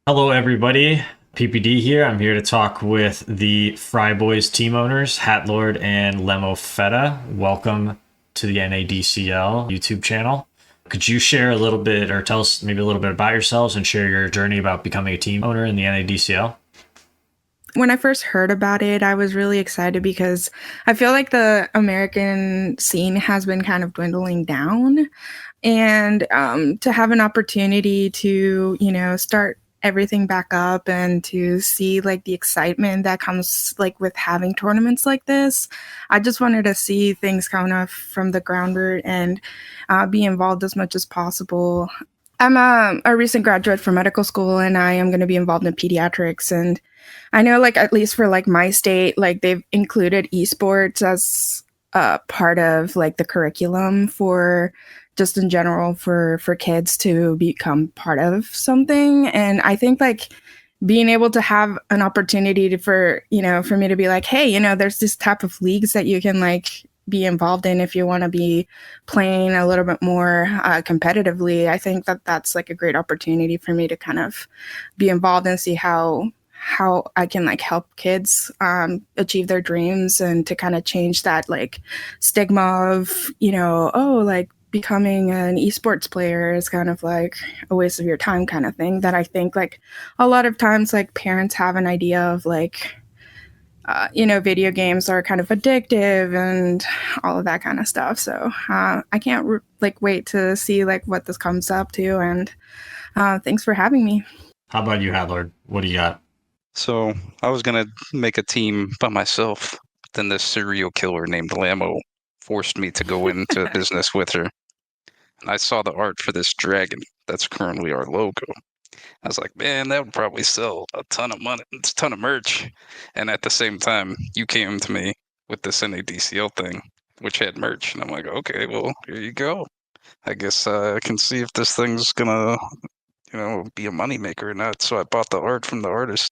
Hello, everybody. PPD here. I'm here to talk with the FryBoys team owners, Hatlord and Lemo Feta. Welcome to the NADCL YouTube channel. Could you share a little bit or tell us maybe a little bit about yourselves and share your journey about becoming a team owner in the NADCL? When I first heard about it, I was really excited because I feel like the American scene has been kind of dwindling down. And to have an opportunity to, start everything back up and to see like the excitement that comes like with having tournaments like this, I just wanted to see things kind of from the ground root and be involved as much as possible. I'm a recent graduate from medical school and I am going to be involved in pediatrics. And I know, like, at least for like my state, like they've included esports as part of like the curriculum for just in general for kids to become part of something. And I think like being able to have an opportunity for me to be like, hey, there's this type of leagues that you can like be involved in if you want to be playing a little bit more competitively. I think that that's like a great opportunity for me to kind of be involved and see how I can like help kids achieve their dreams and to kind of change that like stigma of, oh, like becoming an esports player is kind of like a waste of your time kind of thing that I think like a lot of times like parents have an idea of like video games are kind of addictive and all of that kind of stuff. So I can't like wait to see like what this comes up to. And thanks for having me. How about you, Hatlord? What do you got? So I was gonna make a team by myself, but then this serial killer named Lamo forced me to go into business with her. And I saw the art for this dragon that's currently our logo. I was like, man, that would probably sell a ton of money, a ton of merch. And at the same time, you came to me with this NADCL thing, which had merch. And I'm like, okay, well, here you go. I guess I can see if this thing's gonna, be a moneymaker or not. So I bought the art from the artist.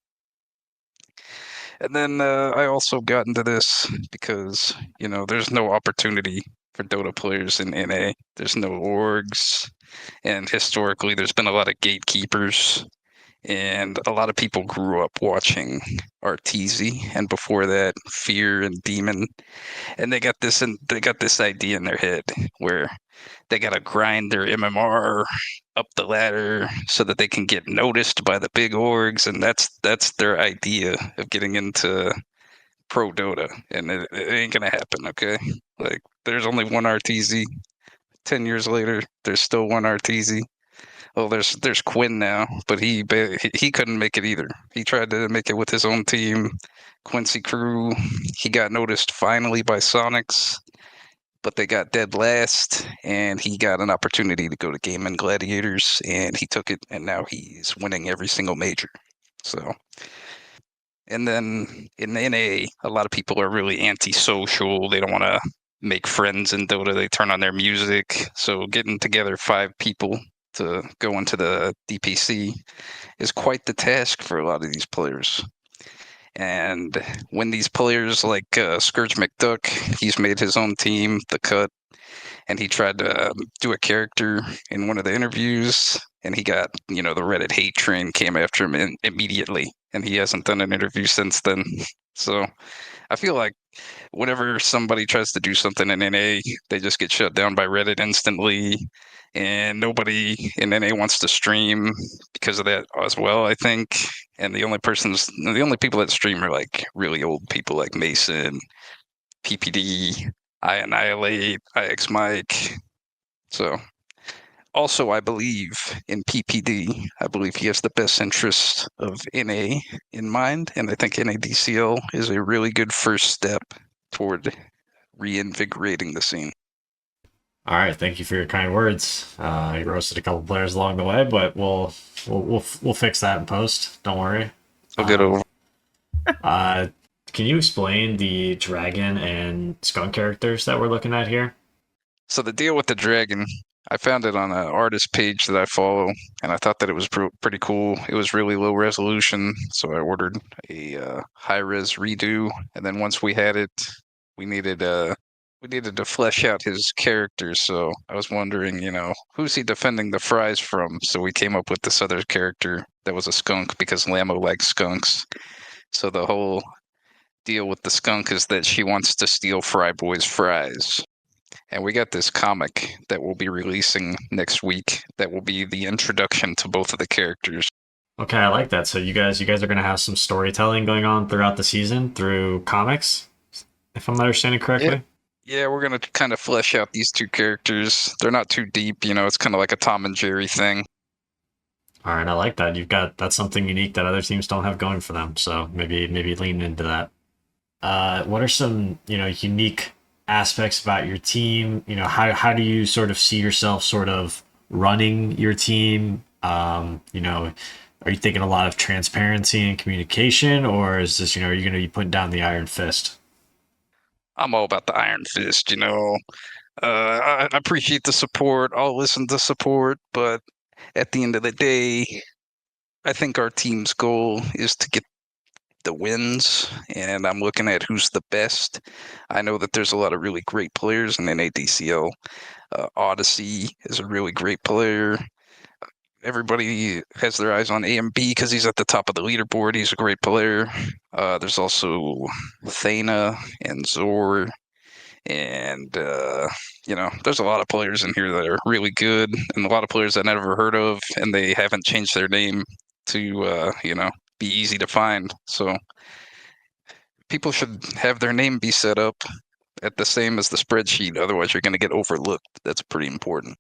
And then I also got into this because, there's no opportunity for Dota players in NA. There's no orgs. And historically, there's been a lot of gatekeepers. And a lot of people grew up watching Arteezy, and before that, Fear and Demon. And they got this idea in their head where they got to grind their MMR up the ladder so that they can get noticed by the big orgs, and that's their idea of getting into pro Dota, and it ain't gonna happen. Okay, like there's only one Arteezy. 10 years later, there's still one Arteezy. Well, there's Quinn now, but he couldn't make it either. He tried to make it with his own team, Quincy Crew. He got noticed finally by Sonics, but they got dead last, and he got an opportunity to go to Game and Gladiators, and he took it, and now he's winning every single major. So, and then in NA, a lot of people are really antisocial. They don't want to make friends in Dota. They turn on their music. So getting together 5 people to go into the DPC is quite the task for a lot of these players. And when these players like Scourge McDuck, he's made his own team, The Cut, and he tried to do a character in one of the interviews, and he got, the Reddit hate train came after him immediately, and he hasn't done an interview since then. So I feel like whenever somebody tries to do something in NA, they just get shut down by Reddit instantly, and nobody in NA wants to stream because of that as well, I think. And the only people that stream are like really old people like Mason, PPD, I Annihilate, IX Mike. So also, I believe in PPD. I believe he has the best interest of NA in mind, and I think NADCL is a really good first step toward reinvigorating the scene. All right, thank you for your kind words. You roasted a couple players along the way, but we'll fix that in post. Don't worry. I'll get Um, over. uh, can you explain the dragon and skunk characters that we're looking at here? So the deal with the dragon, I found it on an artist page that I follow, and I thought that it was pretty cool. It was really low resolution, so I ordered a high res redo, and then once we had it, we needed we needed to flesh out his character, so I was wondering, who's he defending the fries from? So we came up with this other character that was a skunk because Lamo likes skunks. So the whole deal with the skunk is that she wants to steal FryBoys fries. And we got this comic that we'll be releasing next week that will be the introduction to both of the characters. Okay, I like that. So you guys are going to have some storytelling going on throughout the season through comics, if I'm understanding correctly. Yeah, we're going to kind of flesh out these two characters. They're not too deep, it's kind of like a Tom and Jerry thing. All right, I like that. That's something unique that other teams don't have going for them. So maybe lean into that. What are some, unique aspects about your team? How do you sort of see yourself sort of running your team? Are you thinking a lot of transparency and communication, or is this, are you going to be putting down the iron fist? I'm all about the iron fist, I appreciate the support. I'll listen to support, but at the end of the day, I think our team's goal is to get the wins, and I'm looking at who's the best. I know that there's a lot of really great players in NADCL. Odyssey is a really great player. Everybody has their eyes on AMB because he's at the top of the leaderboard. He's a great player. There's also Thana and Zor, and there's a lot of players in here that are really good, and a lot of players I never heard of, and they haven't changed their name to be easy to find. So people should have their name be set up at the same as the spreadsheet. Otherwise, you're going to get overlooked. That's pretty important.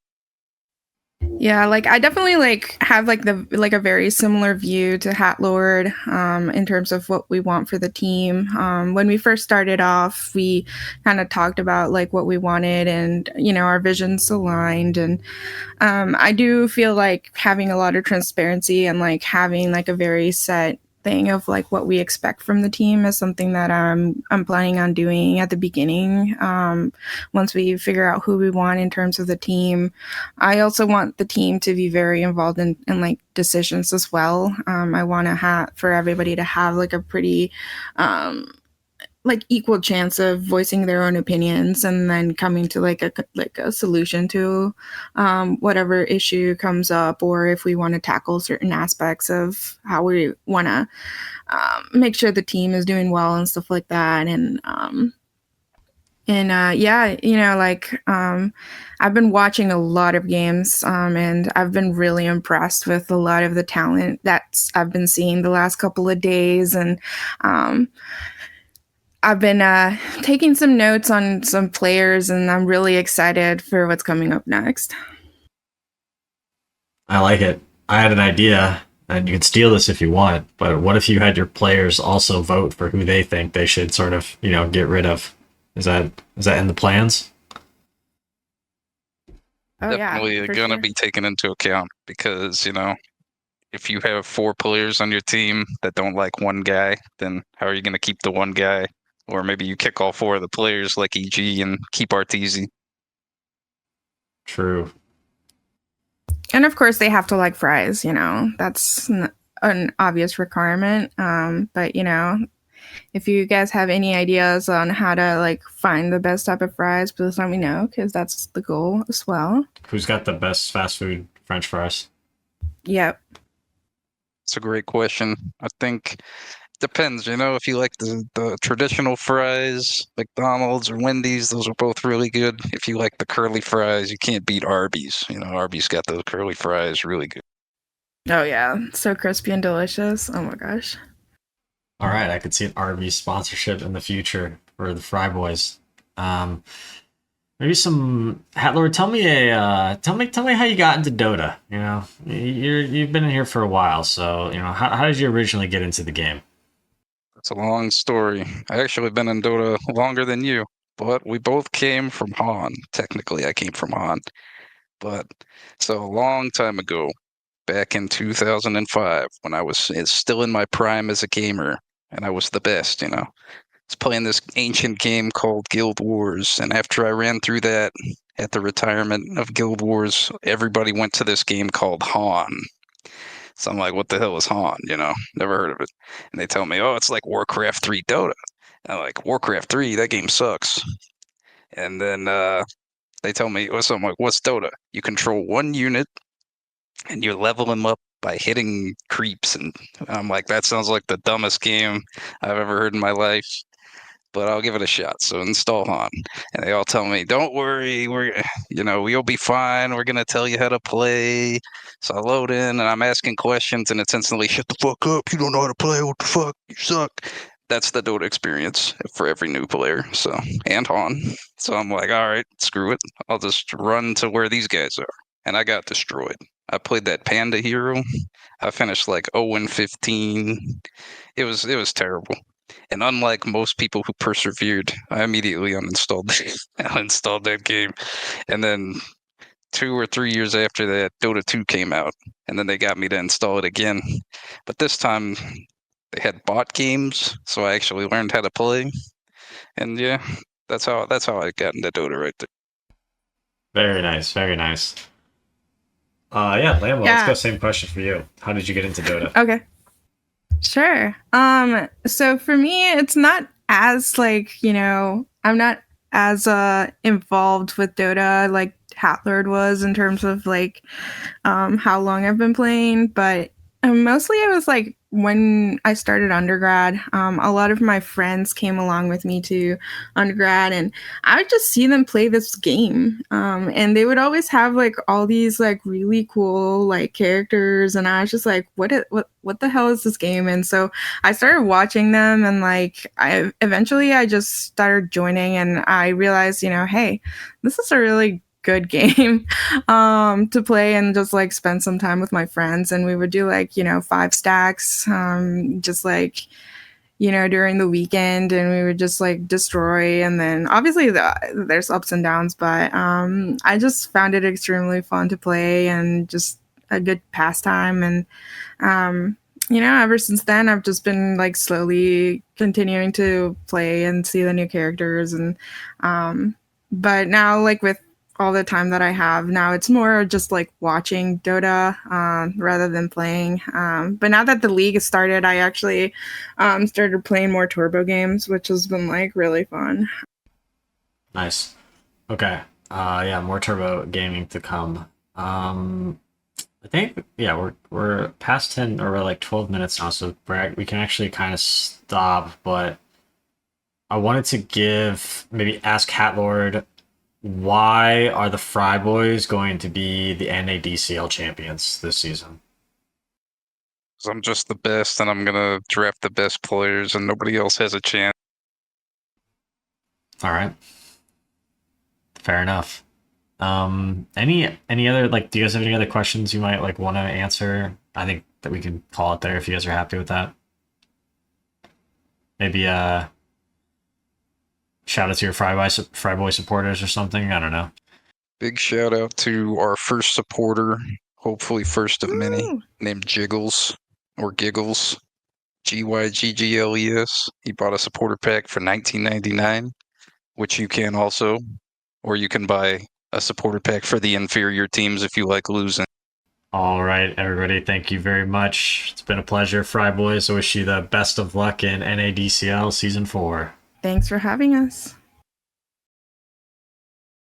Yeah, I definitely have a very similar view to Hat Lord in terms of what we want for the team. When we first started off, we kind of talked about what we wanted, and our visions aligned. And I do feel like having a lot of transparency and having a very set thing of what we expect from the team is something that I'm planning on doing at the beginning. Once we figure out who we want in terms of the team, I also want the team to be very involved in decisions as well. I want for everybody to have a pretty equal chance of voicing their own opinions and then coming to a solution to whatever issue comes up, or if we want to tackle certain aspects of how we want to make sure the team is doing well and stuff like that. And I've been watching a lot of games, and I've been really impressed with a lot of the talent that I've been seeing the last couple of days. And I've been taking some notes on some players, and I'm really excited for what's coming up next. I like it. I had an idea, and you can steal this if you want, but what if you had your players also vote for who they think they should sort of, get rid of? Is that in the plans? Oh, Definitely yeah, going to be taken into account because, if you have 4 players on your team that don't like one guy, then how are you going to keep the one guy? Or maybe you kick all 4 of the players like EG and keep Arteezy. True. And of course, they have to like fries. That's an obvious requirement. But if you guys have any ideas on how to find the best type of fries, please let me know, because that's the goal as well. Who's got the best fast food French fries? Yep. It's a great question. I think depends, if you like the traditional fries, McDonald's or Wendy's, those are both really good. If you like the curly fries, you can't beat Arby's. Arby's got those curly fries really good. Oh, yeah. So crispy and delicious. Oh, my gosh. All right, I could see an Arby's sponsorship in the future for the FryBoys. Maybe some Hatlord. Tell me how you got into Dota. You've been in here for a while, so how did you originally get into the game? It's a long story. I actually been in Dota longer than you, but we both came from Han. Technically, I came from Han. But so a long time ago, back in 2005, when I was still in my prime as a gamer, and I was the best, I was playing this ancient game called Guild Wars, and after I ran through that at the retirement of Guild Wars, everybody went to this game called Han. So I'm like, what the hell is Han? Never heard of it. And they tell me, oh, it's like Warcraft 3 Dota. And I'm like, Warcraft 3, that game sucks. And then they tell me, so I'm like, what's Dota? You control one unit and you level them up by hitting creeps. And I'm like, that sounds like the dumbest game I've ever heard in my life, but I'll give it a shot. So install Han. And they all tell me, don't worry, we'll be fine. We're going to tell you how to play. So I load in and I'm asking questions and it's instantly, shut the fuck up. You don't know how to play. What the fuck? You suck. That's the Dota experience for every new player. So, and Han. So I'm like, all right, screw it. I'll just run to where these guys are. And I got destroyed. I played that Panda hero. I finished like 0-15. It was terrible. And unlike most people who persevered, I immediately uninstalled that game. And then 2 or 3 years after that, Dota 2 came out, and then they got me to install it again. But this time, they had bot games, so I actually learned how to play. And yeah, that's how I got into Dota right there. Very nice, very nice. Yeah, Lambo, let's Yeah. go same question for you. How did you get into Dota? Okay. Sure. So for me, it's not as I'm not as involved with Dota like Hatlord was in terms of how long I've been playing, but mostly it was like when I started undergrad, a lot of my friends came along with me to undergrad, and I would just see them play this game. And they would always have like all these like really cool like characters, and I was just like, what the hell is this game? And so I started watching them, and like I just started joining, and I realized, hey, this is a really good game to play and just like spend some time with my friends. And we would do like 5 stacks just like during the weekend, and we would just like destroy. And then obviously there's ups and downs, but I just found it extremely fun to play and just a good pastime. And ever since then I've just been like slowly continuing to play and see the new characters. And but now, like, with all the time that I have now, it's more just like watching Dota rather than playing. But now that the league has started, I actually started playing more turbo games, which has been like really fun. Nice. Okay. Yeah, more turbo gaming to come. I think we're past 10, or we're like 12 minutes now, so we can actually kind of stop. But I wanted to ask Hatlord, why are the FryBoys going to be the NADCL champions this season? So I'm just the best, and I'm gonna draft the best players, and nobody else has a chance. All right. Fair enough. Any other, like, do you guys have any other questions you might like want to answer? I think that we can call it there if you guys are happy with that. Maybe shout out to your FryBoy supporters or something. I don't know. Big shout out to our first supporter, hopefully first of many, Woo! named Jiggles or Giggles, Gyggles. He bought a supporter pack for $19.99, which you can also, or you can buy a supporter pack for the inferior teams if you like losing. All right, everybody, thank you very much. It's been a pleasure, FryBoys. I wish you the best of luck in NADCL Season 4. Thanks for having us.